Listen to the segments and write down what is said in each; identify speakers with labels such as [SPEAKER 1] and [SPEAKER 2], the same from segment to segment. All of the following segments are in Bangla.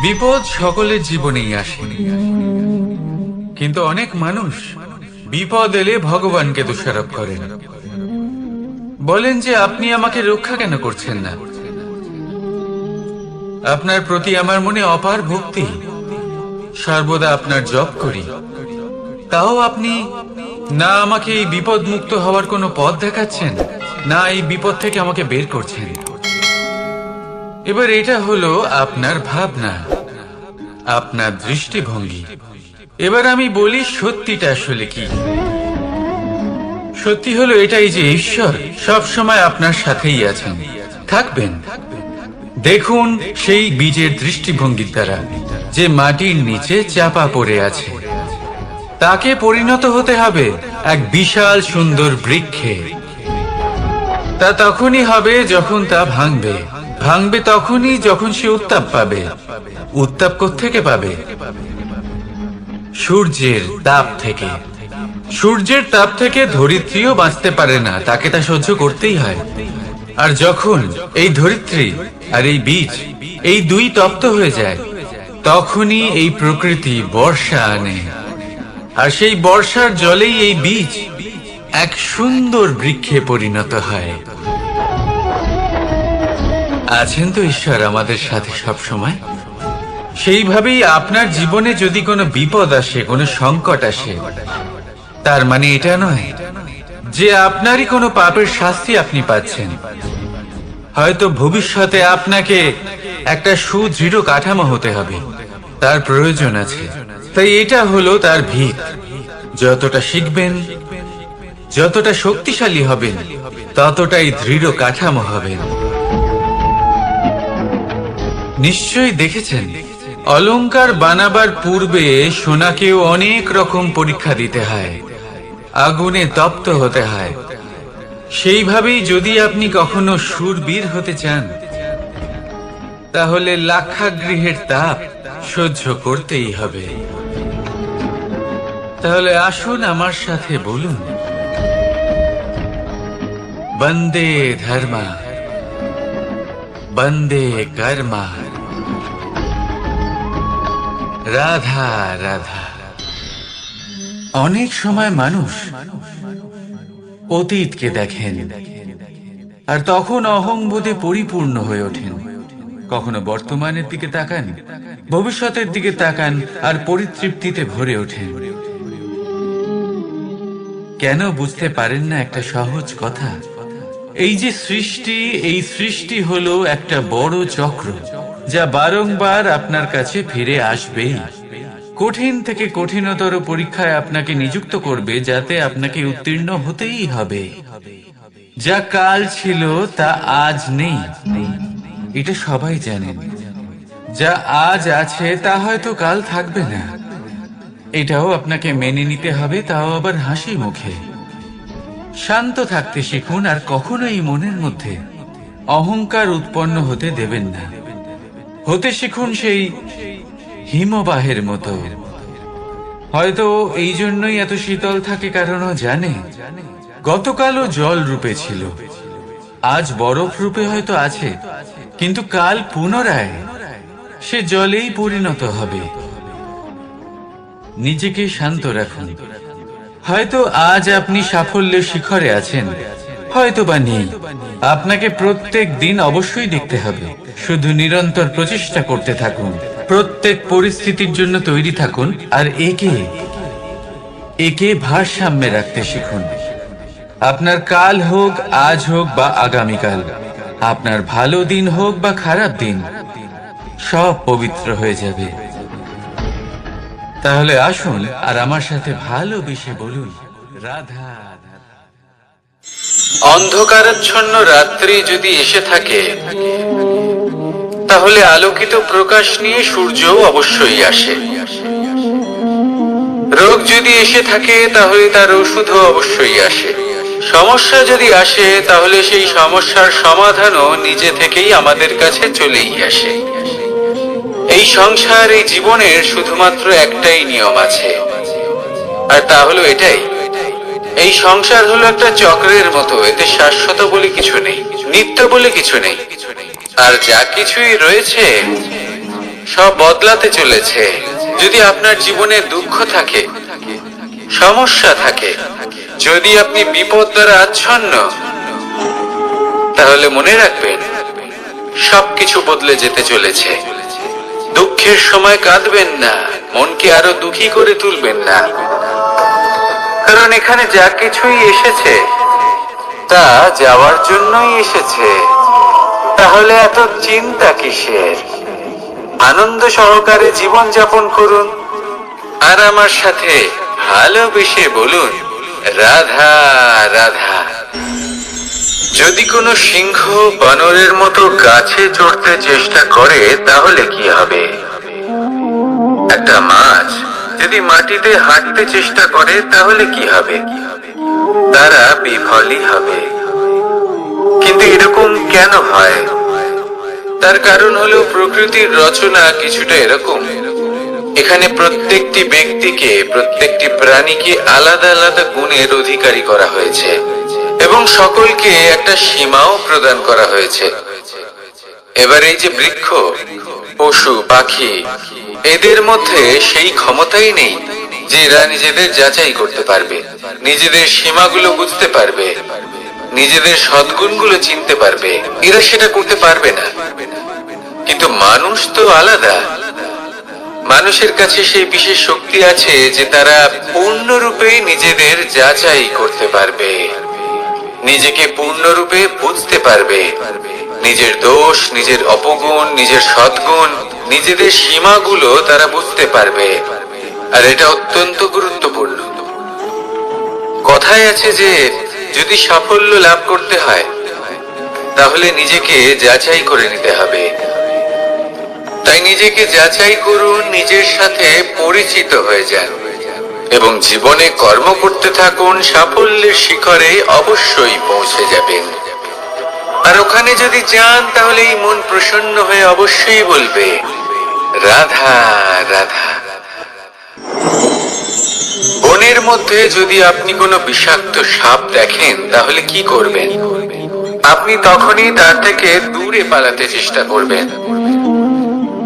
[SPEAKER 1] বিপদ সকলের জীবনেই আসে, কিন্তু অনেক মানুষ বিপদ এলে ভগবানকে দোষারোপ করেন। বলেন যে আপনি আমাকে রক্ষা কেন করছেন না? আপনার প্রতি আমার মনে অপার ভক্তি, সর্বদা আপনার জপ করি, তাও আপনি না আমাকে এই বিপদ মুক্ত হওয়ার কোনো পথ দেখাচ্ছেন, না এই বিপদ থেকে আমাকে বের করছেন। এবার এটা হলো আপনার ভাবনা, আপনার দৃষ্টিভঙ্গি। এবার আমি বলি সত্যিটা আসলে কি। সত্যি হলো এটাই যে ঈশ্বর সব সময় আপনার সাথেই আছেন, থাকবেন। দেখুন সেই বীজের দৃষ্টিভঙ্গির দ্বারা যে মাটির নিচে চাপা পড়ে আছে, তাকে পরিণত হতে হবে এক বিশাল সুন্দর বৃক্ষে। তা তখনই হবে যখন তা ভাঙবে, ভাঙবে তখনই যখন সে উত্তাপ পাবে। উত্তাপ কোত্থেকে পাবে? সূর্যের তাপ থেকে। সূর্যের তাপ থেকে ধরিত্রীও বাঁচতে পারে না, তাকে তা সহ্য করতেই হয়। আর যখন এই ধরিত্রী আর এই বীজ এই দুই তপ্ত হয়ে যায়, তখনই এই প্রকৃতি বর্ষা আনে। আর সেই বর্ষার জলেই এই বীজ এক সুন্দর বৃক্ষে পরিণত হয়। আছেন তো ঈশ্বর আমাদের সাথে সব সময়। সেইভাবেই আপনার জীবনে যদি কোনো বিপদ আসে, কোনো সংকট আসে, তার মানে এটা নয় যে আপনারই কোনো পাপের শাস্তি আপনি পাচ্ছেন। হয়তো ভবিষ্যতে আপনাকে একটা সুদৃঢ় কাঠামো হতে হবে, তার প্রয়োজন আছে। তাই এটা হলো তার ভিত। যতটা শিখবেন, যতটা শক্তিশালী হবেন, ততটাই দৃঢ় কাঠামো হবেন। নিশ্চয়ই দেখেছেন, অলংকার বানাবার পূর্বে সোনাকেও অনেক রকম পরীক্ষা দিতে হয়, আগুনে তপ্ত হতে হয়। সেইভাবেই যদি আপনি কখনো শূরবীর হতে চান, তাহলে লাক্ষাগৃহের তাপ সহ্য করতেই হবে। তাহলে আসুন আমার সাথে বলুন, বন্দে ধর্মা, বন্দে কর্মা, রাধা রাধা। অনেক সময় মানুষ অতীতকে দেখেন আর তখন অহংবোধে পরিপূর্ণ হয়ে ওঠেন। কখনো বর্তমানের দিকে তাকান, ভবিষ্যতের দিকে তাকান আর পরিতৃপ্তিতে ভরে ওঠেন। কেন বুঝতে পারেন না একটা সহজ কথা? এই যে সৃষ্টি, এই সৃষ্টি হলো একটা বড় চক্র, যা বারংবার আপনার কাছে ফিরে আসবেই। কঠিন থেকে কঠিনতর পরীক্ষায় আপনাকে নিযুক্ত করবে, যাতে আপনাকে উত্তীর্ণ হতেই হবে। যা কাল ছিল তা আজ নেই, এটা সবাই জানেন। যা আজ আছে তা হয়তো কাল থাকবে না, এটাও আপনাকে মেনে নিতে হবে, তাও আবার হাসি মুখে। শান্ত থাকতে শিখুন আর কখনোই মনের মধ্যে অহংকার উৎপন্ন হতে দেবেন না। হতে শিখুন সেই হিমবাহের মতো। হয়তো এই জন্যই এত শীতল থাকে, কারণ ও জানে গতকালও জল রূপে ছিল, আজ বরফ রূপে হয়তো আছে, কিন্তু কাল পুনরায় সে জলেই পরিণত হবে। নিজেকে শান্ত রাখুন। হয়তো আজ আপনি সাফল্যের শিখরে আছেন, হয়তো বা নেই। আপনাকে প্রত্যেক দিন অবশ্যই দেখতে হবে। শুধু নিরন্তর প্রচেষ্টা করতে থাকুন, প্রত্যেক পরিস্থিতির জন্য তৈরি থাকুন, আর একে ভারসাম্যে রাখতে শিখুন। আপনার কাল হোক, আজ হোক বা আগামীকাল, আপনার ভালো দিন হোক বা খারাপ দিন, সব পবিত্র হয়ে যাবে। তাহলে আসুন আর আমার সাথে ভালোবেসে বলুন, রাধা। অন্ধকারাচ্ছন্ন রাত্রি যদি এসে থাকে, তাহলে আলোকিত প্রকাশ নিয়ে সূর্যও অবশ্যই আসে। রোগ যদি এসে থাকে, তাহলে তার ওষুধও অবশ্যই আসে। সমস্যা যদি আসে, তাহলে সেই সমস্যার সমাধানও নিজে থেকেই আমাদের কাছে চলেই আসে। এই সংসার, এই জীবনের শুধুমাত্র একটাই নিয়ম আছে, আর তা হলো এটাই: এই সংসার হলো একটা চক্রের মতো। এতে শাশ্বত বলে কিছু নেই, নিত্য বলে কিছু নেই। আর যা কিছুই রয়েছে সব বদলাতে চলেছে। যদি আপনার জীবনে দুঃখ থাকে, সমস্যা থাকে, যদি আপনি বিপদ দ্বারা আচ্ছন্ন, তাহলে মনে রাখবেন সবকিছু বদলে যেতে চলেছে। দুঃখের সময় কাঁদবেন না, মনকে আরো দুঃখী করে তুলবেন না, কারণ এখানে যা কিছুই এসেছে তা যাওয়ার জন্যই এসেছে। তাহলে এত চিন্তা কিসের? আনন্দ সহকারে জীবন যাপন করুন আর আমার সাথে ভালোবেসে বলুন, রাধা রাধা। যদি কোনো সিংহ বানরের মতো গাছে চড়তে চেষ্টা করে তাহলে কি হবে? একটা মাছ যদি মাটিতে হাঁটতে চেষ্টা করে তাহলে কি হবে? তারা বিফলই হবে। কিন্তু এরকম কেন হয়? তার কারণ হলো প্রকৃতির রচনা কিছুটা এরকম। এখানে প্রত্যেকটি ব্যক্তিকে, প্রত্যেকটি প্রাণীকে আলাদা আলাদা গুণের অধিকারী করা হয়েছে এবং সকলকে একটা সীমাও প্রদান করা হয়েছে। এবার এই যে বৃক্ষ, পশু, পাখি, এদের মধ্যে সেই ক্ষমতাই নেই যে এরা নিজেদের যাচাই করতে পারবে, নিজেদের সীমাগুলো বুঝতে পারবে, নিজেদের সদ্গুণগুলো চিনতে পারবে। এরা সেটা করতে পারবে না। কিন্তু মানুষ তো আলাদা। মানুষের কাছে সেই বিশেষ শক্তি আছে যে তারা পূর্ণরূপে নিজেদের যাচাই করতে পারবে, নিজেকে পূর্ণরূপে বুঝতে পারবে, নিজের দোষ, নিজের অপগুণ, নিজের সদ্গুণ, নিজেদের সীমাগুলো তারা বুঝতে পারবে। আর এটা অত্যন্ত গুরুত্বপূর্ণ। কথায় আছে যে যদি সাফল্য লাভ করতে হয় তাহলে নিজেকে যাচাই করে নিতে হবে। তাই নিজেকে যাচাই করুন, নিজের সাথে পরিচিত হয়ে যান এবং জীবনে কর্ম করতে থাকুন। সাফল্যের শিখরে অবশ্যই পৌঁছে যাবেন। আর ওখানে যদি যান তাহলে এই মন প্রসন্ন হয়ে অবশ্যই বলবে, রাধা রাধা। বনের মধ্যে যদি আপনি কোনো বিষাক্ত সাপ দেখেন তাহলে কি করবেন? আপনি তখনই তার থেকে দূরে পালাতে চেষ্টা করবেন।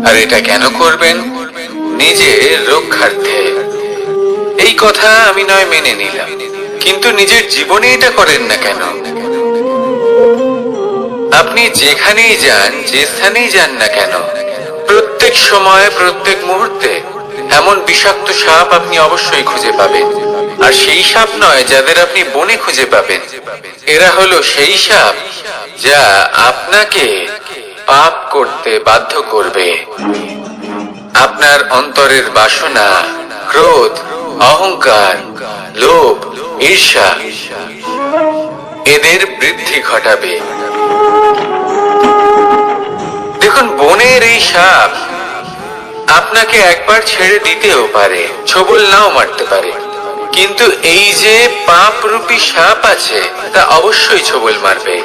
[SPEAKER 1] আর এটা কেন করবেন? নিজের রক্ষার্থে। এই কথা আমি নয় মেনে নিলাম, কিন্তু নিজের জীবনে এটা করেন না কেন? আপনি যেখানেই যান, যে স্থানেই যান না কেন, প্রত্যেক সময়, প্রত্যেক মুহূর্তে এমন বিষাক্ত সাপ আপনি অবশ্যই খুঁজে পাবেন। আর সেই সাপ নয় যাদের আপনি বনে খুঁজে পাবেন, এরা হলো সেই সাপ যা আপনাকে পাপ করতে বাধ্য করবে। আপনার অন্তরের বাসনা, ক্রোধ, অহংকার, লোভ, ঈর্ষা, এদের বৃদ্ধি ঘটাবে। দেখুন, বনের এই সাপ আপনাকে একবার ছেড়ে দিতেও পারে, ছোবল নাও মারতে পারে, কিন্তু এই যে পাপ রূপী সাপ আছে তা অবশ্যই ছোবল মারবে।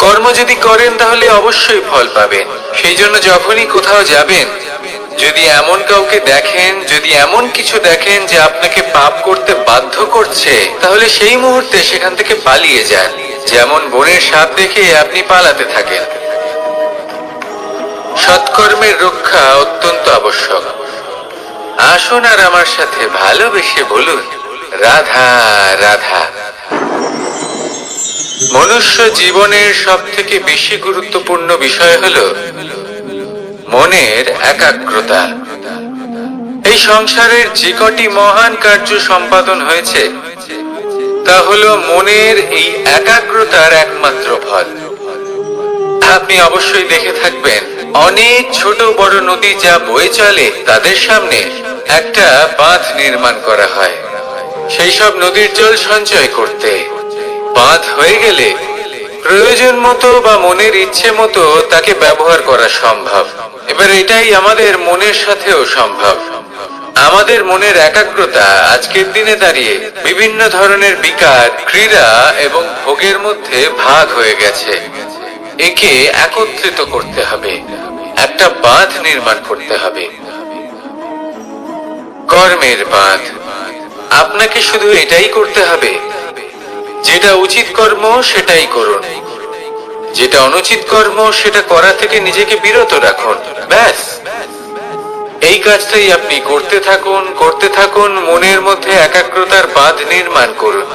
[SPEAKER 1] কর্ম যদি করেন তাহলে অবশ্যই ফল পাবেন। সেই জন্য যখনই কোথাও যাবেন, যদি এমন কাউকে দেখেন, যদি এমন কিছু দেখেন যে আপনাকে পাপ করতে বাধ্য করছে, তাহলে সেই মুহূর্তে সেখান থেকে পালিয়ে যান। যেমন বনের সাপ দেখে আপনি পালাতে থাকেন। সৎকর্মের রক্ষা অত্যন্ত আবশ্যক। আসুন আর আমার সাথে ভালোবেসে বলুন, রাধা রাধা। মনুষ্য জীবনের সব থেকে বেশি গুরুত্বপূর্ণ বিষয় হলো মনের একাগ্রতা। এই সংসারের যে কটি মহান কার্য সম্পাদন হয়েছে তা হলো মনের এই একাগ্রতার একমাত্র ফল। আপনি অবশ্যই দেখে থাকবেন, অনেক ছোট বড় নদী যা বয়ে চলে তাদের সামনে একটা বাঁধ নির্মাণ করা হয় সেই সব নদীর জল সঞ্চয় করতে। বাঁধ হয়ে গেলে প্রয়োজন মতো বা মনের ইচ্ছে মতো তাকে ব্যবহার করা সম্ভব। এবার এটাই আমাদের মনের সাথেও সম্ভব। আমাদের মনের একাগ্রতা আজকের দিনে দাঁড়িয়ে বিভিন্ন ধরনের বিকার, ক্রীড়া এবং ভোগের মধ্যে ভাগ হয়ে গেছে। একে একত্রিত করতে হবে, একটা বাঁধ নির্মাণ করতে হবে, কর্মের বাঁধ। আপনাকে শুধু এটাই করতে হবে, যেটা উচিত কর্ম সেটাই করুন, যেটা অনুচিত কর্ম সেটা করা থেকে নিজেকে বিরত রাখুন। ব্যাস, এই কাজটাই আপনি করতে থাকুন, মনের মধ্যে একাগ্রতার বাঁধ নির্মাণ করুন।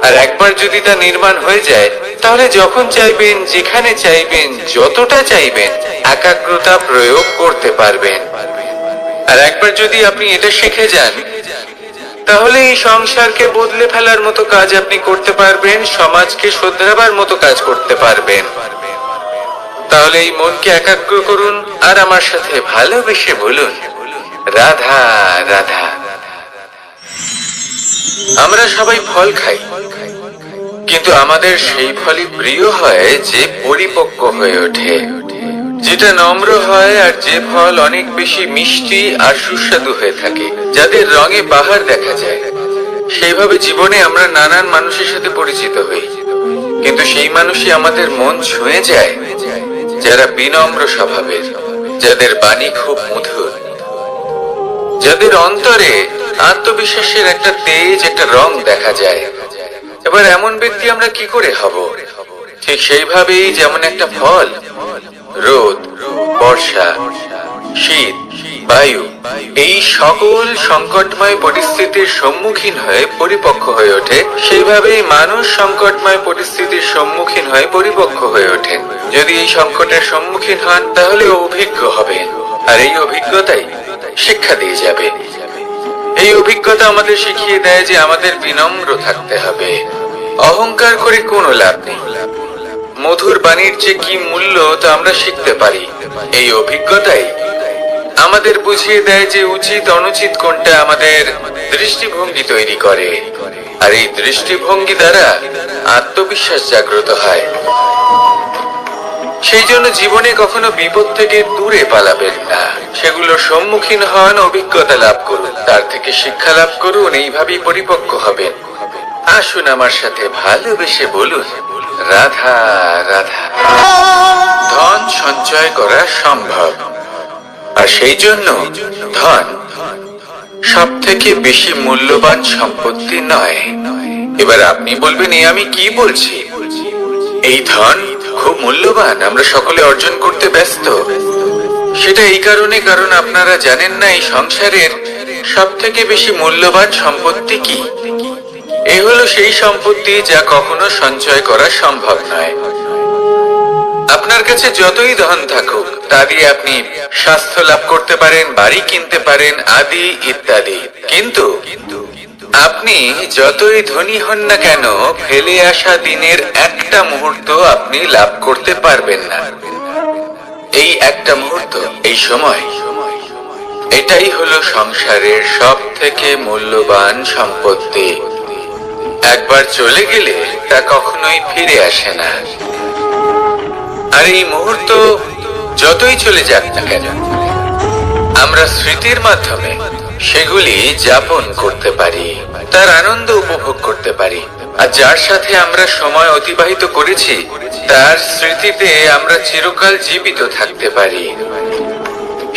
[SPEAKER 1] আর একবার যদি তা নির্মাণ হয়ে যায়, তাহলে যখন চাইবেন, যেখানে চাইবেন, যতটা চাইবেন, একাগ্রতা প্রয়োগ করতে পারবেন। আর একবার যদি আপনি এটা শিখে যান, তাহলে এই সংসারকে বদলে ফেলার মতো কাজ আপনি করতে পারবেন, সমাজকে শোধরাবার মতো কাজ করতে পারবেন। তাহলে এই মনকে একাগ্র করুন আর আমার সাথে ভালোবেসে বলুন, রাধা রাধা। আমরা সবাই ফল খাই, কিন্তু আমাদের সেই ফলই প্রিয় হয় যে পরিপক্ক হয়ে ওঠে, যেটা নম্র হয়, আর যে ফল অনেক বেশি মিষ্টি আর সুস্বাদু হয়ে থাকে, যাদের রঙে বাহার দেখা যায়। সেইভাবে জীবনে আমরা নানান মানুষের সাথে পরিচিত হই, কিন্তু সেই মানুষই আমাদের মন ছুঁয়ে যায় যারা বিনম্র স্বভাবের, যাদের বাণী খুব মধুর, যাদের অন্তরে আত্মবিশ্বাসের একটা তেজ, একটা রং দেখা যায়। এবার এমন ব্যক্তি আমরা কি করে হব? ঠিক সেইভাবেই যেমন একটা ফল রোদ, বর্ষা, শীত, বায়ু, এই সকল সংকটময় পরিস্থিতির সম্মুখীন হয়ে পরিপক্ক হয়ে ওঠে, সেইভাবেই মানুষ সংকটময় পরিস্থিতির সম্মুখীন হয়ে পরিপক্ক হয়ে ওঠেন। যদি এই সংকটের সম্মুখীন হন, তাহলে অভিজ্ঞ হবেন, আর এই অভিজ্ঞতাই শিক্ষা দিয়ে যাবে। এই অভিজ্ঞতা আমাদের শিখিয়ে দেয় যে আমাদের বিনম্র থাকতে হবে। অহংকার করে কোনো লাভ নেই। মধুর বাণীর যে কি মূল্য তা আমরা শিখতে পারি। এই অভিজ্ঞতাই আমাদের বুঝিয়ে দেয় যে উচিত অনুচিত কোনটা, আমাদের দৃষ্টিভঙ্গি তৈরি করে, আর এই দৃষ্টিভঙ্গি দ্বারা আত্মবিশ্বাস জাগ্রত হয়। সেই জন্য জীবনে কখনো বিপদ থেকে দূরে পালাবেন না, সেগুলোর সম্মুখীন হন, অভিজ্ঞতা লাভ করুন, তার থেকে শিক্ষা লাভ করুন, এইভাবেই পরিপক্ক হবেন। আসুন আমার সাথে ভালোবেসে বলুন, রাধা রাধা। ধন সঞ্চয় করা সম্ভব, আর সেই জন্য ধন সব থেকে বেশি মূল্যবান সম্পত্তি নয়। এবার আপনি বলবেন, এ আমি কি বলছি? এই ধন খুব মূল্যবান, আমরা সকলে অর্জন করতে ব্যস্ত। সেটা এই কারণে, কারণ আপনারা জানেন না এই সংসারের সব থেকে বেশি মূল্যবান সম্পত্তি কি। এ হলো সেই সম্পত্তি যা কখনো সঞ্চয় করা সম্ভব নয়। আপনার কাছে যতই ধন থাকুক, তা দিয়ে আপনি স্বাস্থ্য লাভ করতে পারেন, বাড়ি কিনতে পারেন, আদি ইত্যাদি, কিন্তু আপনি যতই ধনী হন না কেন, ফেলে আসা দিনের একটা মুহূর্ত আপনি লাভ করতে পারবেন না। এই একটা মুহূর্ত, এই সময়, এটাই হলো সংসারের সব থেকে মূল্যবান সম্পত্তি। একবার চলে গেলে তা কখনোই ফিরে আসে না। আর এই মুহূর্ত যতই চলে যাক না কেন, আমরা স্মৃতির মাধ্যমে সেগুলি যাপন করতে পারি, তার আনন্দ উপভোগ করতে পারি। আর যার সাথে আমরা সময় অতিবাহিত করেছি, তার স্মৃতিতে আমরা চিরকাল জীবিত থাকতে পারি।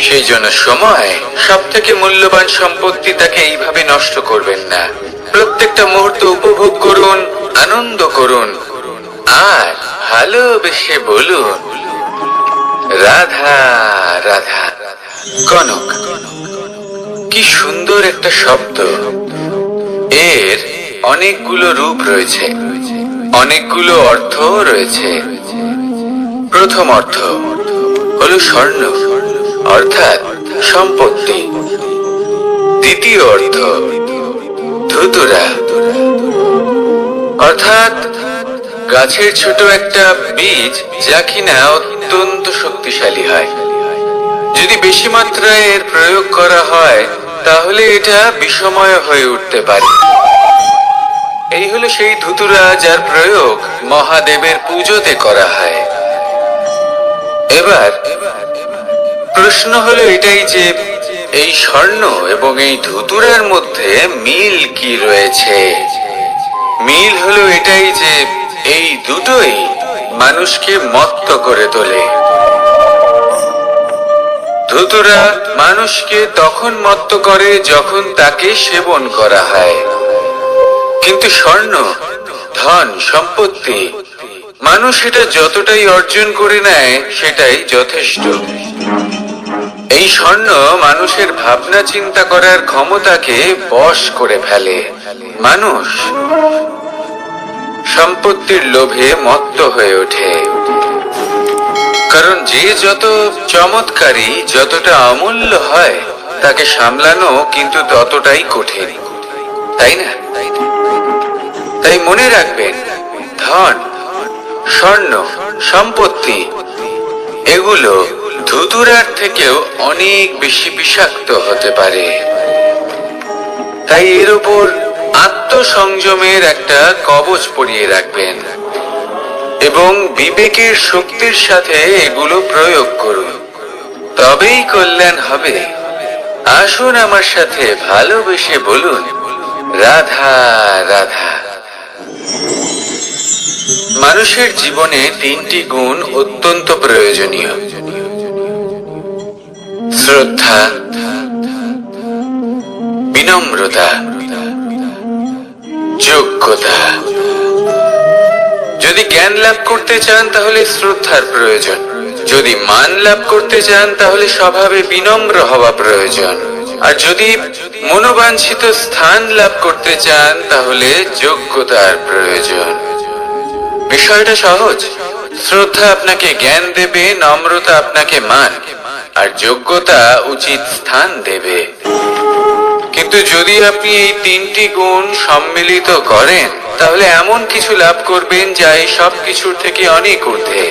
[SPEAKER 1] সেই জন্য সময় সব থেকে মূল্যবান সম্পত্তি, তাকে এইভাবে নষ্ট করবেন না। প্রত্যেকটা মুহূর্ত উপভোগ করুন, আনন্দ করুন, আর ভালোবেসে বলুন, রাধা রাধা। কনক, কি সুন্দর একটা শব্দ। এর অনেকগুলো রূপ রয়েছে, অনেকগুলো অর্থ রয়েছে। প্রথম অর্থ হলো স্বর্ণ, অর্থাৎ সম্পত্তি। দ্বিতীয় অর্থ ধুতুরা, অর্থাৎ গাছের ছোট একটা বীজ, যা কিনা অত্যন্ত শক্তিশালী হয়। যদি বেশি মাত্রায় এর প্রয়োগ করা হয়, তাহলে এটা বিষময় হয়ে উঠতে পারে। এই হলো সেই ধুতুরা, যার প্রয়োগ মহাদেবের পুজোতে করা হয়। এবার প্রশ্ন হলো এটাই যে এই স্বর্ণ এবং এই ধুতুরার মধ্যে মিল কি রয়েছে? মিল হলো এটাই যে এই দুটোই মানুষকে মত্ত করে তোলে। ধুতুরা মানুষকে তখন মত্ত করে যখন তাকে সেবন করা হয়, কিন্তু স্বর্ণ, ধন, সম্পত্তি, মানুষ এটা যতটাই অর্জন করে নেয় সেটাই যথেষ্ট। এই স্বর্ণ মানুষের ভাবনা চিন্তা করার ক্ষমতাকে বশ করে ফেলে। মানুষ সম্পত্তির লোভে মত্ত হয়ে ওঠে, কারণ যে যত চমৎকারী, যতটা অমূল্য হয়, তাকে সামলানো কিন্তু ততটাই কঠিন, তাই না? তাই মনে রাখবেন, ধন, স্বর্ণ, সম্পত্তি এগুলো ধুতুরার থেকেও অনেক বেশি বিষাক্ত হতে পারে। তাই এর উপর আত্মসংযমের একটা কবচ পরিয়ে রাখবেন এবং বিবেকের শক্তির সাথে এগুলো প্রয়োগ করুন, তবেই কল্যাণ হবে। আসুন আমার সাথে ভালোবেসে বলুন, রাধা রাধা। মানুষের জীবনে তিনটি গুণ অত্যন্ত প্রয়োজনীয়: শ্রদ্ধা, বিনম্রতা, যোগ্যতা। যদি জ্ঞান লাভ করতে চান তাহলে শ্রদ্ধার প্রয়োজন, যদি মান লাভ করতে চান তাহলে স্বভাবে বিনম্র হওয়া প্রয়োজন, আর যদি মনোবাঞ্ছিত স্থান লাভ করতে চান তাহলে যোগ্যতার প্রয়োজন। বিষয়টা সহজ। শ্রদ্ধা আপনাকে জ্ঞান দেবে, নম্রতা আপনাকে মান, আর যোগ্যতা উচিত স্থান দেবে। কিন্তু যদি আপনি এই তিনটি গুণ সম্মিলিত করেন তাহলে এমন কিছু লাভ করবেন যা এই সব কিছুর থেকে অনেক ঊর্ধ্বে।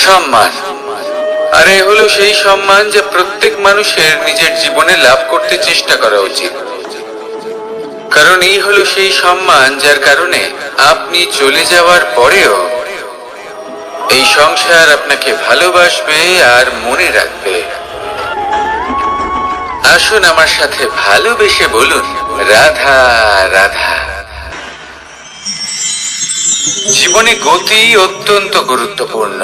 [SPEAKER 1] সম্মান। আর এ হলো সেই সম্মান যা প্রত্যেক মানুষের নিজের জীবনে লাভ করতে চেষ্টা করা উচিত, কারণ এই হলো সেই সম্মান যার কারণে আপনি চলে যাওয়ার পরেও এই সংসার আপনাকে ভালোবাসবে আর মনে রাখবে। আসুন আমার সাথে ভালোবেসে বলুন, রাধা রাধা। জীবনে গতি অত্যন্ত গুরুত্বপূর্ণ,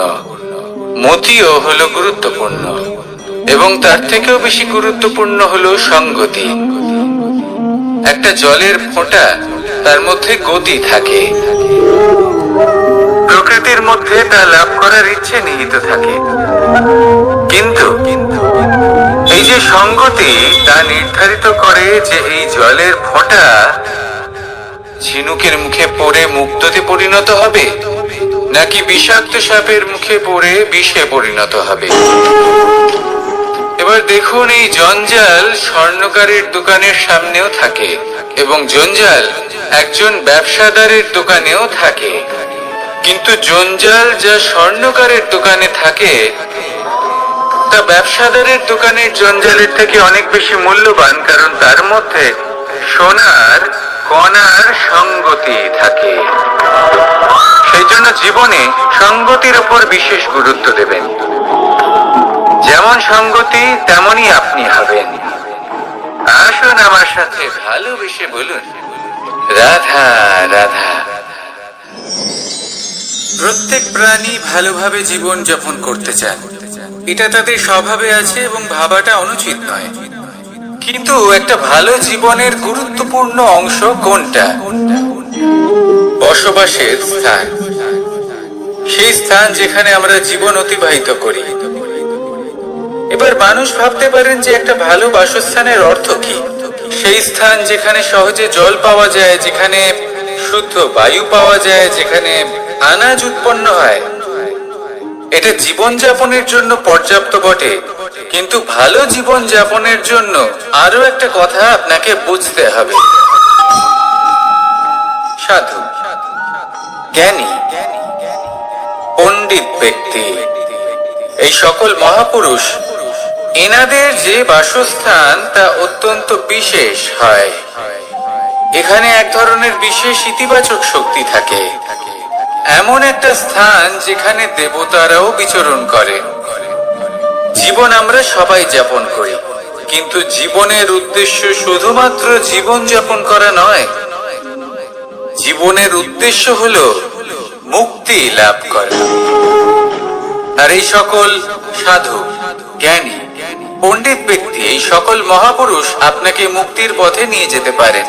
[SPEAKER 1] মতিও হলো গুরুত্বপূর্ণ, এবং তার থেকেও বেশি গুরুত্বপূর্ণ হলো সঙ্গতি। একটা জলের ফোঁটা, তার মধ্যে গতি থাকে, প্রকৃতির মধ্যে তা লাভ করার ইচ্ছে নিহিত থাকে, কিন্তু এই যে সঙ্গতি তা নির্ধারিত করে যে এই জলের ফোঁটা ঝিনুকের মুখে পড়ে মুক্ততে পরিণত হবে নাকি বিষাক্ত সাপের মুখে পড়ে বিষে পরিণত হবে। এবার দেখুন, এই জঞ্জাল স্বর্ণকারের দোকানের সামনেও থাকে এবং জঞ্জাল একজন ব্যবসাদারের দোকানেও থাকে, কিন্তু জঞ্জাল যা স্বর্ণকারের দোকানে থাকে তা ব্যবসাদারের দোকানের জঞ্জালের থেকে অনেক বেশি মূল্যবান, কারণ তার মধ্যে সোনার কণার সঙ্গতি থাকে। সেই জন্য জীবনে সঙ্গতির উপর বিশেষ গুরুত্ব দেবেন। যেমন সঙ্গতি তেমনই আপনি হবেন। আসুন আমার সাথে ভালোবেসে বলুন, রাধা রাধা। প্রত্যেক প্রাণী ভালোভাবে জীবন যাপন করতে চান, এটা তাদের স্বভাবে আছে এবং ভাবাটা অনুচিত নয়। কিন্তু একটা ভালো জীবনের গুরুত্বপূর্ণ অংশ কোনটা? বসবাসের স্থান। সেই স্থান যেখানে আমরা জীবন অতিবাহিত করি। এবার মানুষ ভাবতে পারেন যে একটা ভালো বাসস্থানের অর্থ কি? সেই স্থান যেখানে সহজে জল পাওয়া যায়, যেখানে শুদ্ধ বায়ু পাওয়া যায়, যেখানে আনাজ উৎপন্ন হয়। এটা জীবনযাপনের জন্য পর্যাপ্ত বটে, কিন্তু ভালো জীবন যাপনের জন্য আরো একটা কথা আপনাকে বুঝতে হবে। সাধু, জ্ঞানী, পণ্ডিত ব্যক্তি, এই সকল মহাপুরুষ, এনাদের যে বাসস্থান তা অত্যন্ত বিশেষ হয়। এখানে এক ধরনের বিশেষ ইতিবাচক শক্তি থাকে, এমন একটা স্থান যেখানে দেবতারাও বিচরণ করে। জীবন আমরা সবাই যাপন করি, কিন্তু জীবনের উদ্দেশ্য শুধুমাত্র জীবন যাপন করা নয়। জীবনের উদ্দেশ্য হলো মুক্তি লাভ করা। আর এই সকল সাধু, জ্ঞানী, পণ্ডিত ব্যক্তি, এই সকল মহাপুরুষ আপনাকে মুক্তির পথে নিয়ে যেতে পারেন,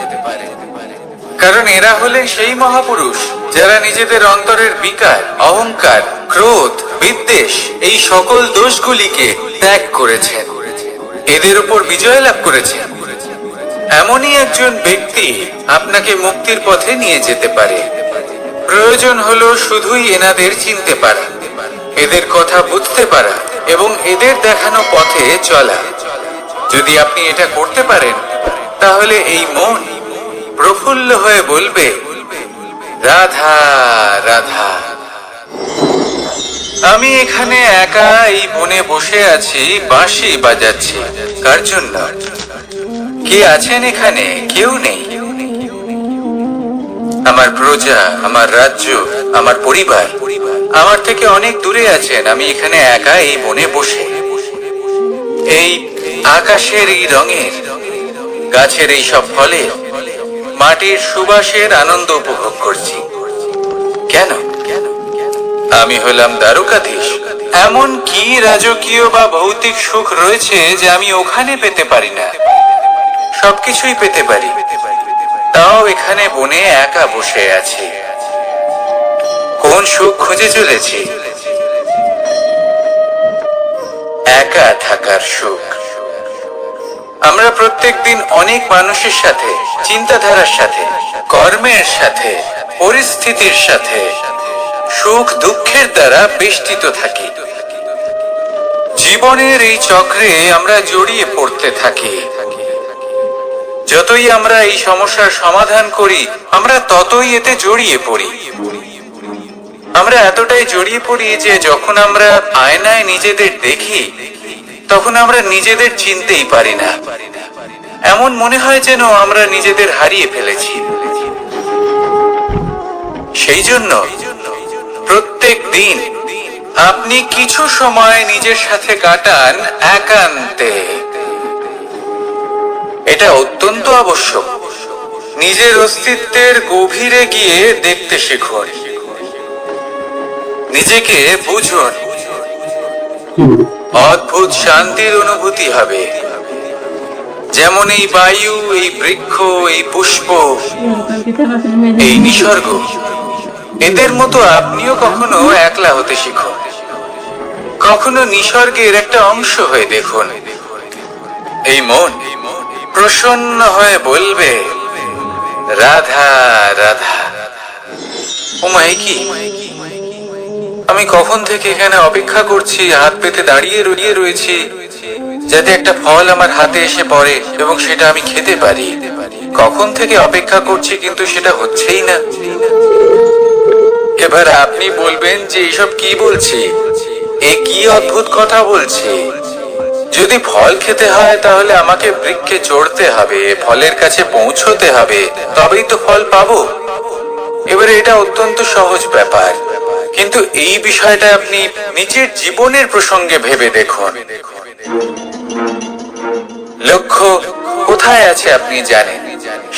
[SPEAKER 1] কারণ এরা হলেন সেই মহাপুরুষ যারা নিজেদের অন্তরের বিকার, অহংকার, ক্রোধ, বিদ্বেষ এই সকল দোষগুলিকে ত্যাগ করেছেন, এদের উপর বিজয় লাভ করেছেন, এমনই একজন ব্যক্তি আপনাকে মুক্তির পথে নিয়ে যেতে পারে। প্রয়োজন হলো শুধুই এনাদের চিনতে পারা, এদের কথা বুঝতে পারা এবং এদের দেখানো পথে চলা। যদি আপনি এটা করতে পারেন, তাহলে এই মন প্রফুল্ল হয়ে বলবে, রাধা রাধা। আমি এখানে একা এই বনে বসে আছি, বাঁশি বাজাচ্ছি। কার জন্য? কে আছেন এখানে? কেউ নেই। আমার প্রজা, আমার রাজ্য, আমার পরিবার আমার থেকে অনেক দূরে আছেন। আমি এখানে একা এই বনে বসে এই আকাশের এই রঙের, গাছের এই সব ফলে, মাটির সুবাসের আনন্দ উপভোগ করছি। কেন? আমি হলাম দ্বারকাধীশ। এমন কি রাজকীয় বা ভৌতিক সুখ রয়েছে যে আমি ওখানে পেতে পারি না? সবকিছুই পেতে পারি, তাও এখানে বনে একা বসে আছি। কোন সুখ খুঁজে চলেছি? একা থাকার সুখ। আমরা প্রত্যেকদিন অনেক মানুষের সাথে, চিন্তাধারার সাথে, কর্মের সাথে, পরিস্থিতির সাথে, সুখ দুঃখের দ্বারা বেষ্টিত থাকি। জীবনের এই চক্রে আমরা জড়িয়ে পড়তে থাকি। যতই আমরা এই সমস্যার সমাধান করি, আমরা ততই এতে জড়িয়ে পড়ি। আমরা এতটাই জড়িয়ে পড়ি যে যখন আমরা আয়নায় নিজেদের দেখি, তখন আমরা নিজেদের চিনতেই পারি না। এমন মনে হয় যেন আমরা নিজেদের হারিয়ে ফেলেছি। সেই জন্য প্রত্যেক দিন আপনি কিছু সময় নিজের সাথে কাটান একান্তে। এটা অত্যন্ত আবশ্যক। নিজের অস্তিত্বের গভীরে গিয়ে দেখতে শিখুন, নিজেকে বুঝুন। অদ্ভুত শান্তির অনুভূতি হবে। যেমন এই বায়ু, এই বৃক্ষ, এই পুষ্প, এই নিসর্গ, এদের মতো আপনিও কখনো একলা হতে শিখুন। কখনো নিসর্গের একটা অংশ হয়ে দেখুন। এই মন প্রসন্ন হয়ে বলবে, রাধা রাধা। ওমাই কি, আমি কখন থেকে এখানে অপেক্ষা করছি, হাত পেতে দাঁড়িয়ে রয়েছি যাতে একটা ফল আমার হাতে এসে পড়ে এবং সেটা আমি খেতে পারি। কখন থেকে অপেক্ষা করছি, কিন্তু সেটা হচ্ছেই না। এবার আপনি বলবেন যে এইসব কি বলছি, এ কি অদ্ভুত কথা বলছি। যদি ফল খেতে হয় তাহলে আমাকে বৃক্ষে চড়তে হবে, ফলের কাছে পৌঁছতে হবে, তবেই তো ফল পাবো। এবারে এটা অত্যন্ত সহজ ব্যাপার, কিন্তু এই বিষয়টা আপনি নিজের জীবনের প্রসঙ্গে ভেবে দেখুন। লক্ষ্য কোথায় আছে আপনি জানেন,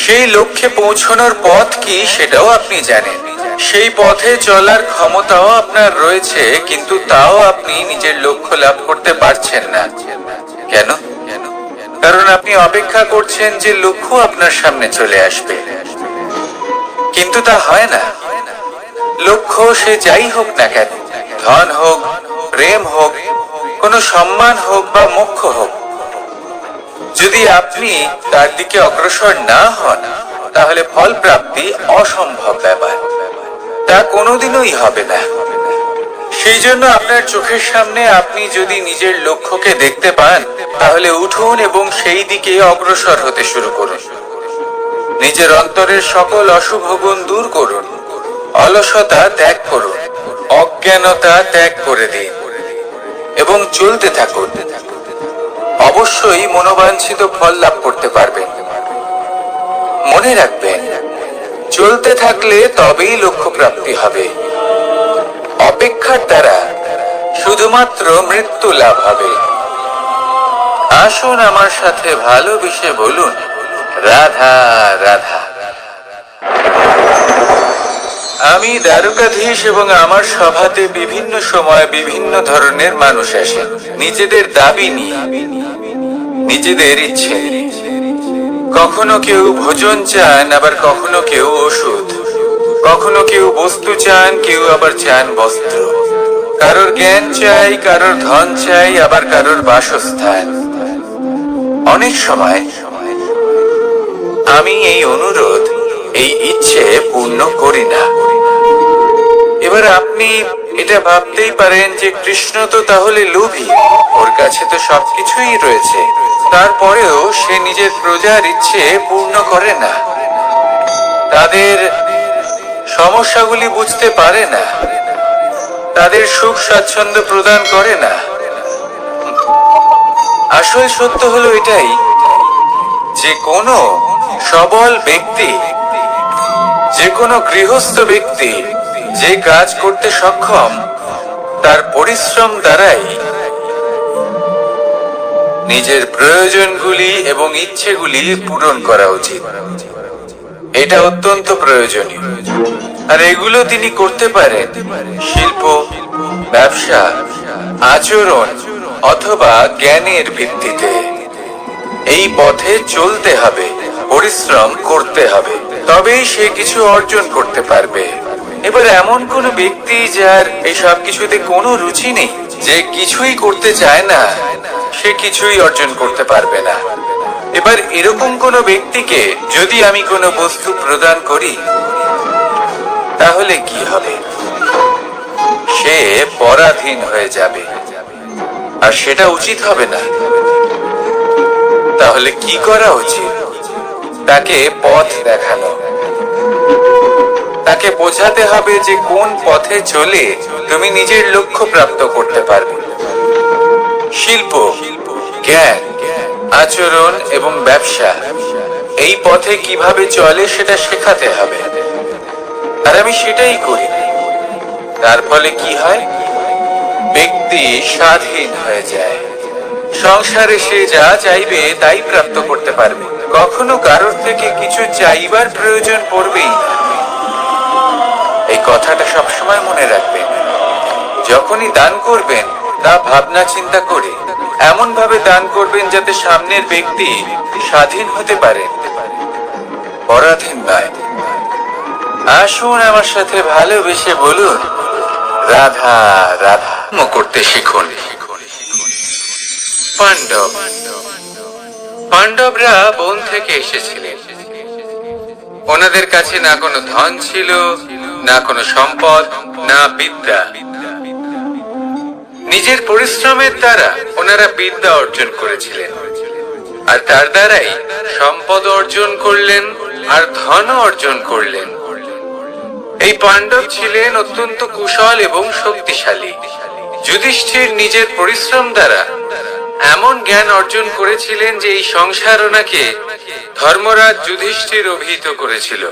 [SPEAKER 1] সেই লক্ষ্যে পৌঁছানোর পথ কি সেটাও আপনি জানেন, সেই পথে চলার ক্ষমতাও আপনার রয়েছে, কিন্তু তাও আপনি নিজের লক্ষ্য লাভ করতে পারছেন না। কেন? কারণ আপনি অপেক্ষা করছেন যে লক্ষ্য আপনার সামনে চলে আসবে, কিন্তু তা হয় না। লক্ষ্য সে যাই হোক না কেন, ধন হোক, প্রেম হোক, কোনো সম্মান হোক বা মোক্ষ হোক, যদি আপনি তার দিকে অগ্রসর না হন, তাহলে ফল প্রাপ্তি অসম্ভব ব্যাপার, তা কোনোদিনই হবে না। সেই জন্য আপনার চোখের সামনে আপনি যদি নিজের লক্ষ্যকে দেখতে পান, তাহলে উঠুন এবং সেই দিকে অগ্রসর হতে শুরু করুন। নিজের অন্তরের সকল অশুভ গুণ দূর করুন, অলসতা ত্যাগ করুন, অজ্ঞানতা ত্যাগ করে দিন এবং চলতে থাকুন। অবশ্যই মনোবাঞ্ছিত ফল লাভ করতে পারবেন। মনে রাখবেন, চলতে থাকলে তবেই লক্ষ্য প্রাপ্তি হবে। অপেক্ষার দ্বারা শুধুমাত্র মৃত্যু লাভ হবে। আসুন আমার সাথে ভালোবেসে বলুন, রাধা রাধা। আমি দ্বারকাধীশ এবং আমার সভাতে বিভিন্ন সময় বিভিন্ন ধরনের মানুষ আসেন, নিজেদের দাবি নিয়ে, নিজেদের ইচ্ছে। কখনো কেউ ভোজন চান, আবার কখনো কেউ ওষুধ। কখনো কেউ বস্তু চান, কেউ আবার চান বস্ত্র। কারোর জ্ঞান চাই, কারোর ধন চাই, আবার কারোর বাসস্থান। অনেক সময় আমি এই অনুরোধ, এই ইচ্ছে পূর্ণ করি না। এবার আপনি এটা ভাবতেই পারেন যে কৃষ্ণ তো তাহলে লোভী, ওর কাছে তো সবকিছুই রয়েছে, তারপরেও সে নিজের প্রজার ইচ্ছে পূর্ণ করে না, তাদের সমস্যাগুলি বুঝতে পারে না, তাদের সুখ স্বাচ্ছন্দ্য প্রদান করে না। আসল সত্য হলো এটাই যে কোনো সবল ব্যক্তি, যে কোনো গৃহস্থ ব্যক্তি যে কাজ করতে সক্ষম, তার পরিশ্রম দ্বারাই নিজের প্রয়োজনগুলি এবং ইচ্ছেগুলি পূরণ করা উচিত। এটা অত্যন্ত প্রয়োজনীয়। আর এগুলো তিনি করতে পারেন শিল্প, ব্যবসা, আচরণ অথবা জ্ঞানের ভিত্তিতে। এই পথে চলতে হবে, পরিশ্রম করতে হবে, তবেই সে কিছু অর্জন করতে পারবে। এবার এমন কোন ব্যক্তি যার এই সব কিছুতে কোনো রুচি নেই, যে কিছুই করতে চায় না, সে কিছুই অর্জন করতে পারবে না। এবার এরকম কোন ব্যক্তিকে যদি আমি কোনো বস্তু প্রদান করি, তাহলে কি হবে? সে পরাধীন হয়ে যাবে, আর সেটা উচিত হবে না। তাহলে কি করা উচিত? তাকে পথ দেখানো, তাকে বোঝাতে হবে যে কোন পথে চলে তুমি নিজের লক্ষ্য প্রাপ্ত করতে পারবে। শিল্প, জ্ঞান, আচরণ এবং ব্যবসা, এই পথে কিভাবে চলে সেটা শেখাতে হবে। আর আমি সেটাই করি। তার ফলে কি হয়? ব্যক্তি স্বাধীন হয়ে যায়। সংসারে সে যা চাইবে তাই প্রাপ্ত করতে পারবে, কখনো কারোর থেকে কিছু চাইবার প্রয়োজন পড়বেই না। এই কথাটা সবসময় মনে রাখবেন। যখনই দান করবেন, তা ভাবনা চিন্তা করে এমন ভাবে দান করবেন যাতে সামনের ব্যক্তি স্বাধীন হতে পারে, পরাধীন নয়। আসুন আমার সাথে ভালোবেসে বলুন, রাধা রাধা করতে শিখুন। পাণ্ডব, পাণ্ডবরা বন থেকে এসেছিলেন। ওনাদের কাছে না কোনো ধন ছিল, না কোনো সম্পদ, না বিদ্যা। নিজের পরিশ্রমের দ্বারা ওনারা বিদ্যা অর্জন করেছিলেন, আর তার দ্বারাই সম্পদ অর্জন করলেন আর ধন অর্জন করলেন। এই পাণ্ডব ছিলেন অত্যন্ত কুশল এবং শক্তিশালী। যুধিষ্ঠির নিজের পরিশ্রম দ্বারা এমন জ্ঞান অর্জন করেছিলেন যে এই সংসার ওনাকে ধর্মরাজ যুধিষ্ঠির অভিহিত করেছিল।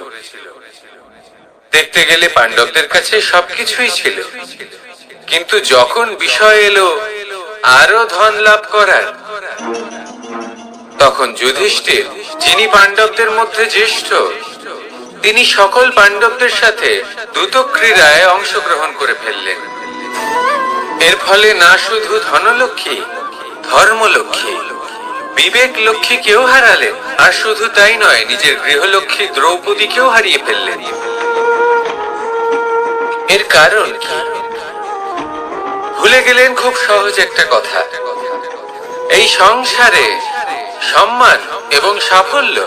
[SPEAKER 1] দেখতে গেলে পাণ্ডবদের কাছে সবকিছুই ছিল, কিন্তু যখন বিষয় এলো আরো ধন লাভ করার, তখন যুধিষ্ঠির, যিনি পাণ্ডবদের মধ্যে জ্যেষ্ঠ, তিনি সকল পাণ্ডবদের সাথে দ্রুত ক্রীড়ায় অংশগ্রহণ করে ফেললেন। এর ফলে না শুধু ধনলক্ষ্মী, ধর্মলক্ষ্মী, বিবেক লক্ষ্মী কেউ হারালেন, আর শুধু তাই নয়, নিজের গৃহলক্ষ্মী দ্রৌপদীকেও হারিয়ে ফেললেন। এর কারণ কি? ভুলে গেলেন খুব সহজ একটা কথা, এই সংসারে সম্মান এবং সাফল্য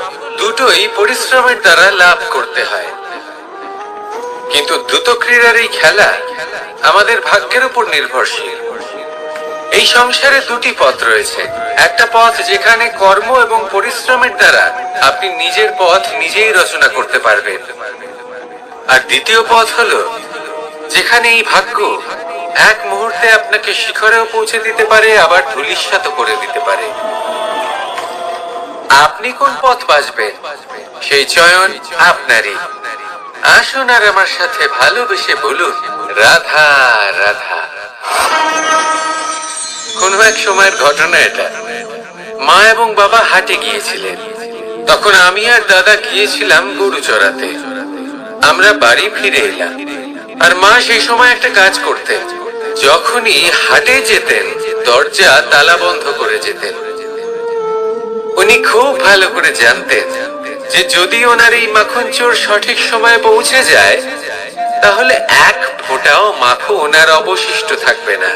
[SPEAKER 1] দুটোই পরিশ্রমের দ্বারা লাভ করতে হয়। কিন্তু দ্রুত ক্রীড়ার এই খেলা আমাদের ভাগ্যের উপর নির্ভরশীল। এই সংসারে দুটি পথ রয়েছে। একটা পথ যেখানে কর্ম এবং পরিশ্রমের দ্বারা আপনি নিজের পথ নিজেই রচনা করতে পারবেন, আর দ্বিতীয় পথ হলো যেখানে এই ভাগ্য এক মুহূর্তে আপনাকে শিখরেও পৌঁছে দিতে পারে, আবার ধূলিসাৎ করে দিতে পারে। আপনি কোন পথ বাছবেন, সেই চয়ন আপনারই। আসুন আর আমার সাথে ভালোবেসে বলুন, রাধা রাধা। কোনো এক সময়ের ঘটনা এটা। মা এবং বাবা হাটে গিয়েছিলেন। তখন আমি আর দাদা গিয়েছিলাম গরু চড়াতে। আমরা বাড়ি ফিরে এলাম, আর মা সেই সময় একটা কাজ করতেন। যখনই হাটে যেতেন, দরজা তালা বন্ধ করে যেতেন। উনি খুব ভালো করে জানতেন যে যদি ওনার এই মাখন চোর সঠিক সময়ে পৌঁছে যায় তাহলে এক ফোঁটাও মাখন ওনার অবশিষ্ট থাকবে না।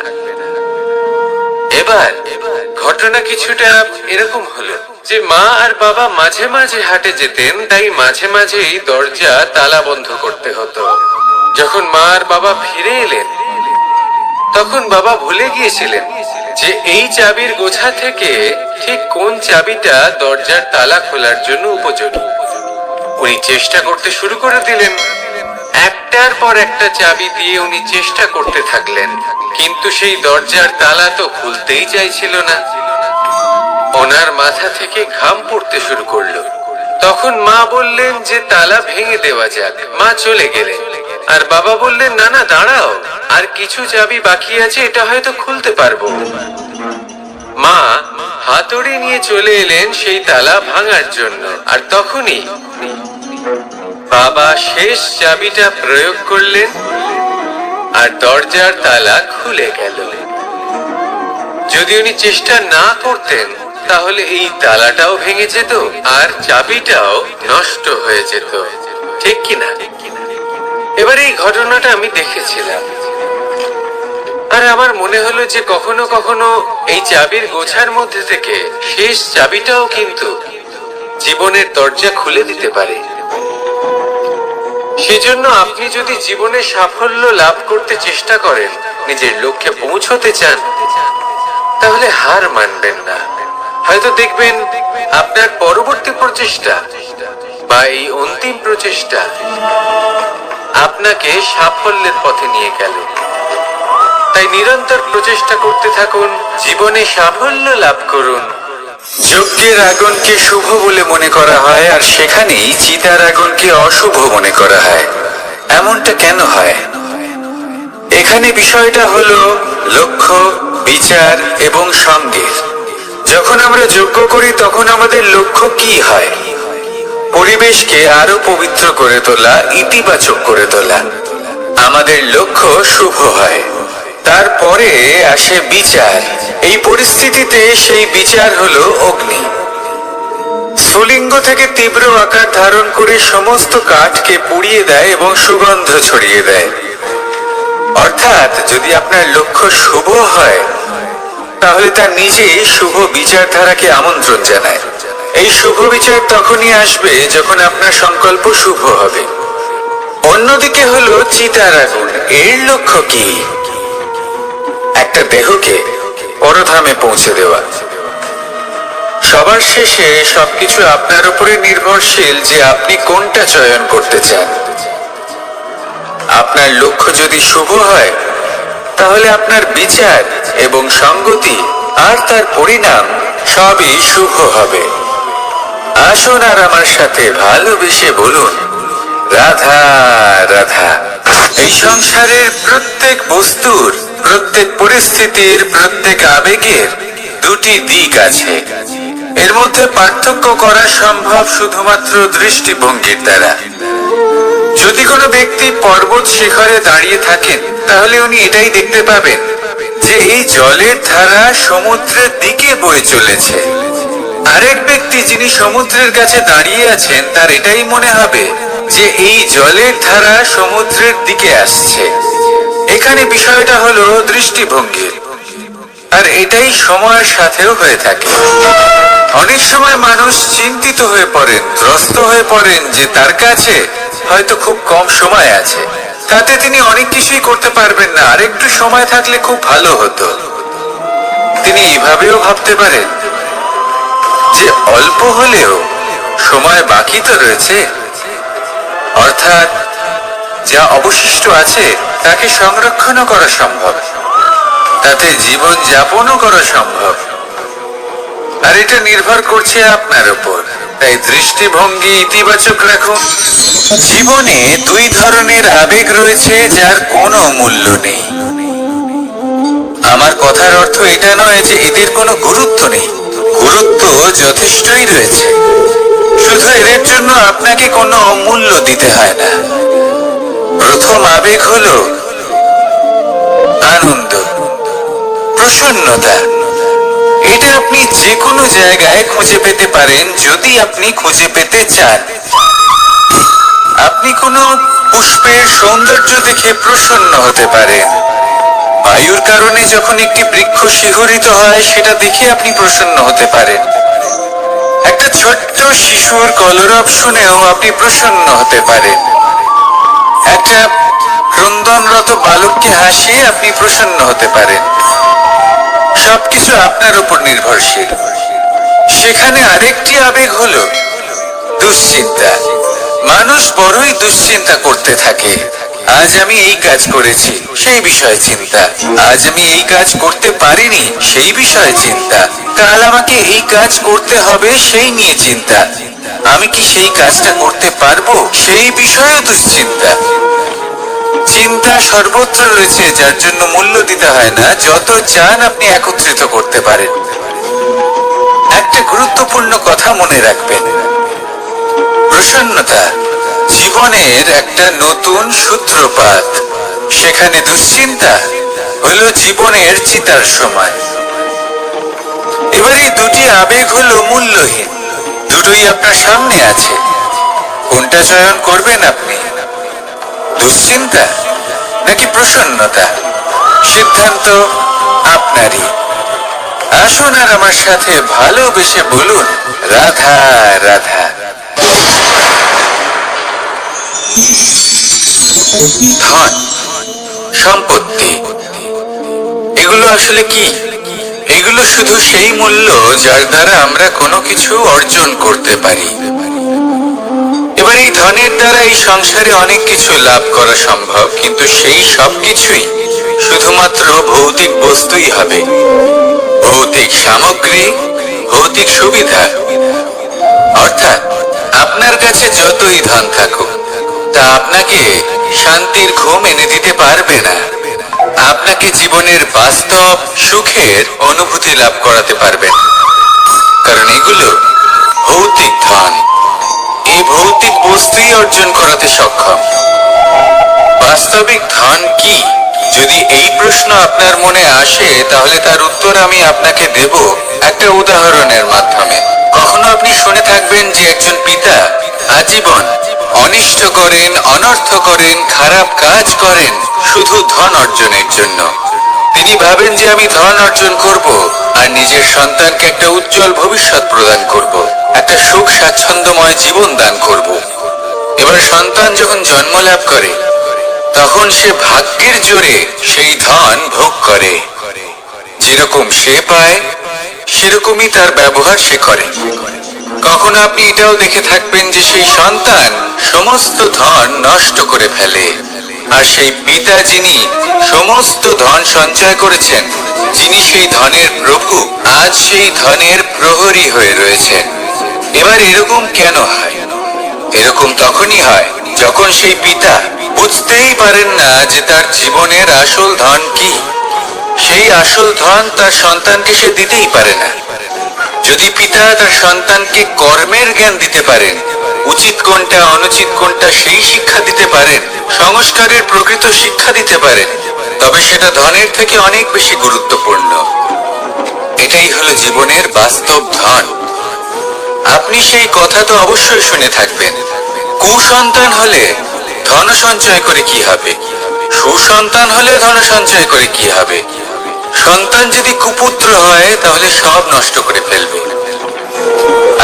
[SPEAKER 1] এবার ঘটনা কিছুটা এরকম হলো যে মা আর বাবা মাঝে মাঝে হাটে যেতেন, তাই মাঝে মাঝেই দরজা তালা বন্ধ করতে হতো। যখন মা আর বাবা ফিরে এলেন তখন বাবা ভুলে গিয়েছিলেন যে এই চাবির গোছা থেকে ঠিক কোন চাবিটা দরজার তালা খোলার জন্য উপযোগী। উনি চেষ্টা করতে শুরু করে দিলেন। একটার পর একটা চাবি দিয়ে উনি চেষ্টা করতে থাকলেন, কিন্তু সেই দরজার তালা তো খুলতেই চাইছিল না। ওনার মাথা থেকে ঘাম পড়তে শুরু করলো। তখন মা বললেন যে তালা ভেঙে দেওয়া যাক। মা চলে গেলেন আর বাবা বললেন না না দাঁড়াও, আর কিছু চাবি বাকি আছে, এটা হয়তো খুলতে পারবো। মা হাতুড়ি নিয়ে চলে এলেন সেই তালা ভাঙার জন্য, আর তখনই বাবা শেষ চাবিটা প্রয়োগ করলেন আর দরজার তালা খুলে গেল। যদি উনি চেষ্টা না করতেন তাহলে এই তালাটাও ভেঙে যেত আর চাবিটাও নষ্ট হয়ে যেত, ঠিক কিনা? এবার এই ঘটনাটা আমি দেখেছিলাম আর আমার মনে হলো যে কখনো কখনো এই চাবির গোছার মধ্যে থেকে শেষ চাবিটাও কিন্তু জীবনের দরজা খুলে দিতে পারে। সেজন্য আপনি যদি জীবনে সাফল্য লাভ করতে চেষ্টা করেন, নিজের লক্ষ্যে পৌঁছতে চান, তাহলে হার মানবেন না। হয়তো দেখবেন আপনার পরবর্তী প্রচেষ্টা বা এই অন্তিম প্রচেষ্টা আপনাকে সাফল্যের পথে নিয়ে গেল। তাই নিরন্তর প্রচেষ্টা করতে থাকুন, জীবনে সাফল্য লাভ করুন। যজ্ঞের আগুনকে শুভ বলে মনে করা হয় আর সেখানেই চিতার আগুনকে অশুভ মনে করা হয়। এমনটা কেন হয়? এখানে বিষয়টা হলো লক্ষ্য, বিচার এবং সঙ্গের। যখন আমরা যজ্ঞ করি তখন আমাদের লক্ষ্য কি হয়? পরিবেশকে আরো পবিত্র করে তোলা, ইতিবাচক করে তোলা। আমাদের লক্ষ্য শুভ হয়। তারপরে আসে বিচার। এই পরিস্থিতিতে সেই বিচার হলো অগ্নি। স্ফুলিঙ্গ থেকে তীব্র আকার ধারণ করে সমস্ত কাঠকে পুড়িয়ে দেয় এবং সুগন্ধ ছড়িয়ে দেয়। অর্থাৎ যদি আপনার লক্ষ্য শুভ হয় তাহলে তা নিজেই শুভ বিচারধারাকে আমন্ত্রণ জানায়। এই শুভ বিচার তখনই আসবে যখন আপনার সংকল্প শুভ হবে। অন্যদিকে হলো চিতার আগুন। এর লক্ষ্য কি? একটা দেহকে পরধামে পৌঁছে দেওয়া। সবার শেষে সবকিছু আপনার উপরে নির্ভরশীল যে আপনি কোনটা চয়ন করতে চান। আপনার লক্ষ্য যদি শুভ হয় তাহলে আপনার বিচার এবং সঙ্গতি আর তার পরিণাম সবই শুভ হবে। আসুন আর আমার সাথে ভালোবেসে বলুন, রাধা রাধা। এই সংসারের প্রত্যেক বস্তুর, প্রত্যেক পরিস্থিতির, প্রত্যেক আবেগের দুটি দিক আছে। এর মধ্যে পার্থক্য করা সম্ভব শুধুমাত্র দৃষ্টিভঙ্গির দ্বারা। যদি কোনো ব্যক্তি পর্বত শিখরে দাঁড়িয়ে থাকেন তাহলে উনি এটাই দেখতে পাবেন যে এই জলের ধারা সমুদ্রের দিকে বয়ে চলেছে। আরেক ব্যক্তি যিনি সমুদ্রের কাছে দাঁড়িয়ে আছেন তার এটাই মনে হবে যে এই জলের ধারা সমুদ্রের দিকে আসছে। এখানে বিষয়টা হলো দৃষ্টিভঙ্গির, আর এটাই সময়ের সাথেও হয়ে থাকে। অনেক সময় মানুষ চিন্তিত হয়ে পড়েন, ত্রস্ত হয়ে পড়েন যে তার কাছে হয়তো খুব কম সময় আছে, তাতে তিনি অনেক কিছুই করতে পারবেন না, আর একটু সময় থাকলে খুব ভালো হতো। তিনি এভাবেও ভাবতে পারেন যে অল্প হলেও সময় বাকি তো রয়েছে, অর্থাৎ যা অবশিষ্ট আছে তাকে সংরক্ষণও করা সম্ভব, তাতে জীবন যাপনও করা সম্ভব। আর এটা নির্ভর করছে আপনার উপর। তাই দৃষ্টিভঙ্গি ইতিবাচক রাখুন। জীবনে দুই ধরনের আবেগ রয়েছে যার কোনো মূল্য নেই। আমার কথার অর্থ এটা নয় যে এদের কোনো গুরুত্ব নেই, গুরুত্ব যথেষ্টই রয়েছে, শুধু এদের জন্য আপনাকে কোনো মূল্য দিতে হয় না। প্রথম আবেগ হলো আনন্দ, প্রসন্নতা।
[SPEAKER 2] এটা আপনি যে কোনো জায়গায় খুঁজে পেতে পারেন যদি আপনি খুঁজে পেতে চান। আপনি কোনো পুষ্পের সৌন্দর্য দেখে প্রসন্ন হতে পারেন। বায়ুর কারণে যখন একটি বৃক্ষ শিহরিত হয় সেটা দেখে আপনি প্রসন্ন হতে পারেন। একটা ছোট্ট শিশুর কলরব শুনেও আপনি প্রসন্ন হতে পারেন। একটা ক্রন্দনরত বালককে হাসিয়ে আপনি প্রসন্ন হতে পারেন। সবকিছু আপনার উপর নির্ভরশীল। সেখানে আরেকটি আবেগ হলো দুশ্চিন্তা। মানুষ বড়ই দুশ্চিন্তা করতে থাকে। আজ আমি এই কাজ করেছি, সেই বিষয়ে চিন্তা। আজ আমি এই কাজ করতে পারিনি, সেই বিষয়ে চিন্তা। কাল আমাকে এই কাজ করতে হবে, সেই নিয়ে চিন্তা। আমি কি সেই কাজটা করতে পারবো, সেই বিষয়ে দুশ্চিন্তা। চিন্তা সর্বত্র রয়েছে, যার জন্য মূল্য দিতে হয় না। যত চান আপনি একত্রিত করতে পারেন। একটা গুরুত্বপূর্ণ কথা মনে রাখবেন, প্রসন্নতা জীবনের একটা নতুন সূত্রপাত। সেখানে দুশ্চিন্তা হলো জীবনের চিতার সময়। এবার এই দুটি আবেগ হলো মূল্যহীন, দুটোই আপনার সামনে আছে। কোনটা চয়ন করবেন আপনি, দুশ্চিন্তা নাকি প্রসন্নতা? সিদ্ধান্ত আপনারই। আসুন আর আমার সাথে ভালোবেসে বলুন, রাধা রাধা। ধন, সম্পত্তি, এগুলো আসলে কি? এগুলো শুধু সেই মূল্য যার দ্বারা আমরা কোনো কিছু অর্জন করতে পারি। এবার এই ধনের দ্বারা এই সংসারে অনেক কিছু লাভ করা সম্ভব, কিন্তু সেই সব কিছুই শুধুমাত্র ভৌতিক বস্তুই হবে। ভৌতিক সামগ্রী, ভৌতিক সুবিধা। অর্থাৎ আপনার কাছে যতই ধন থাকুক, তা আপনাকে শান্তির ঘুম এনে দিতে পারবে না। আপনাকে জীবনের বাস্তব সুখের অনুভূতি লাভ করাতে পারবে না, কারণ এগুলো ভৌতিক ধন। এই ভৌতিক বস্তুই অর্জন করাতে সক্ষম। বাস্তবিক ধন কি? যদি এই প্রশ্ন আপনার মনে আসে, তাহলে তার উত্তর আমি আপনাকে দেব একটা উদাহরণের মাধ্যমে। কখনো আপনি শুনে থাকবেন যে একজন পিতা আজীবন অনিষ্ট করেন, অনর্থ করেন, খারাপ কাজ করেন শুধু ধন অর্জনের জন্য। তিনি ভাবেন যে আমি ধন অর্জন করব আর নিজের সন্তানকে একটা উজ্জ্বল ভবিষ্যৎ প্রদান করব, একটা সুখ স্বাচ্ছন্দ্যময় জীবন দান করব। এবার সন্তান যখন জন্ম লাভ করে, তখন সে ভাগ্যের জোরে সেই ধন ভোগ করে। যেরকম সে পায়, সেরকমই তার ব্যবহার সে করে। কখনো আপনি এটাও দেখে থাকবেন যে সেই সন্তান সমস্ত ধন নষ্ট করে ফেলে, আর সেই পিতা যিনি সমস্ত ধন সঞ্চয় করেছেন, যিনি সেই ধনের প্রভু, আজ সেই ধনের প্রহরী হয়ে রয়েছেন। এবার এরকম কেন হয়? এরকম তখনই হয় যখন সেই পিতা বুঝতেই পারেন না যে তার জীবনের আসল ধন কি। সেই আসল ধন তার সন্তানকে সে দিতেই পারে না। যদি পিতা তার সন্তানকে কর্মের জ্ঞান দিতে পারেন, উচিত কোনটা অনুচিত কোনটা সেই শিক্ষা দিতে পারেন, সংস্কারের প্রকৃত শিক্ষা দিতে পারেন, তবে সেটা ধনের থেকে অনেক বেশি গুরুত্বপূর্ণ। এটাই হলো জীবনের বাস্তব ধন। আপনি সেই কথা তো অবশ্যই শুনে থাকবেন, কুসন্তান হলে ধন সঞ্চয় করে কি হবে, সুসন্তান হলে ধন সঞ্চয় করে কি হবে। সন্তান যদি কুপুত্র হয় তাহলে সব নষ্ট করে ফেলবে,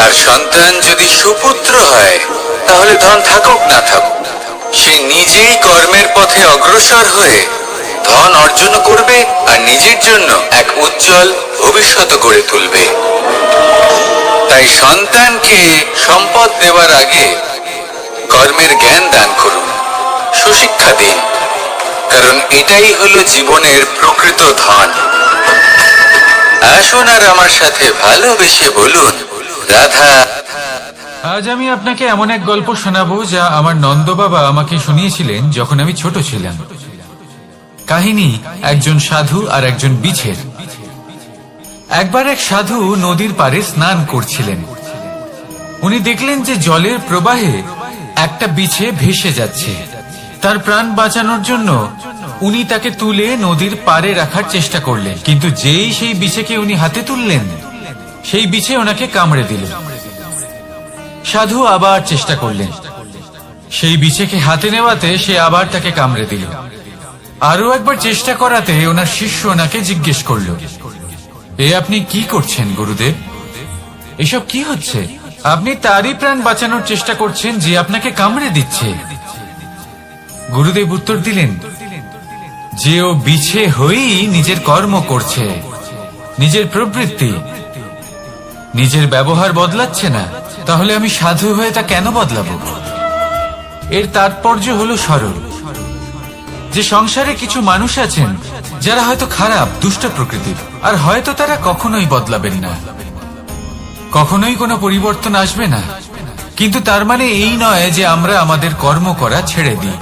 [SPEAKER 2] আর সন্তান যদি সুপুত্র হয় তাহলে ধন থাকুক না থাকুক, সে নিজেই কর্মের পথে অগ্রসর হয়ে ধন অর্জন করবে আর নিজের জন্য এক উজ্জ্বল ভবিষ্যৎ গড়ে তুলবে। তাই সন্তানকে সম্পদ দেওয়ার আগে কর্মের জ্ঞান দান করুন, সুশিক্ষা দিন, কারণ এটাই হলো জীবনের প্রকৃত ধন। আসুন আর আমার সাথে ভালোবেসে বলুন, রাধা।
[SPEAKER 1] আজ আমি আপনাকে এমন এক গল্প শোনাবো যা আমার নন্দ বাবা আমাকে শুনিয়েছিলেন যখন আমি ছোট ছিলাম। কাহিনী একজন সাধু আর একজন বিছের। একবার এক সাধু নদীর পাড়ে স্নান করছিলেন। উনি দেখলেন যে জলের প্রবাহে একটা বিছে ভেসে যাচ্ছে। তার প্রাণ বাঁচানোর জন্য উনি তাকে তুলে নদীর পাড়ে রাখার চেষ্টা করলেন, কিন্তু যেই সেই বিছেকে উনি হাতে তুললেন, সেই বিছে ওনাকে কামড়ে দিল। সাধু আবার চেষ্টা করলেন, সেই বিছেকে হাতে নেওয়াতে সে আবার তাকে কামড়ে দিল। আরো একবার চেষ্টা করাতে ওনার শিষ্য ওনাকে জিজ্ঞেস করল, এ আপনি কি করছেন গুরুদেব? এসব কি হচ্ছে? আপনি তারই প্রাণ বাঁচানোর চেষ্টা করছেন যে আপনাকে কামড়ে দিচ্ছে। গুরুদেব উত্তর দিলেন যে ও বিছে হয়েই নিজের কর্ম করছে, নিজের প্রবৃত্তি, নিজের ব্যবহার বদলাচ্ছে না। তাহলে আমি সাধু হয়ে তা কেন বদলাবো? এর তাৎপর্য হলো সরল, যে সংসারে কিছু মানুষ আছেন যারা হয়তো খারাপ, দুষ্ট প্রকৃতির, আর হয়তো তারা কখনোই বদলাবেন না, কখনোই কোনো পরিবর্তন আসবে না। কিন্তু তার মানে এই নয় যে আমরা আমাদের কর্ম করা ছেড়ে দিই,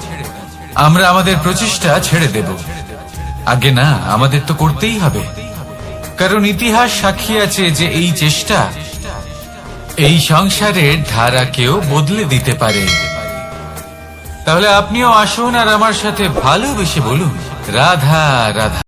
[SPEAKER 1] আমরা আমাদের প্রচেষ্টা ছেড়ে দেব। আগে না, আমাদের তো করতেই হবে, কারণ ইতিহাস সাক্ষী আছে যে এই চেষ্টা এই সংসারের ধারাকেও বদলে দিতে পারে। তাহলে আপনিও আসুন আর আমার সাথে ভালোবেসে বলুন, রাধা রাধা।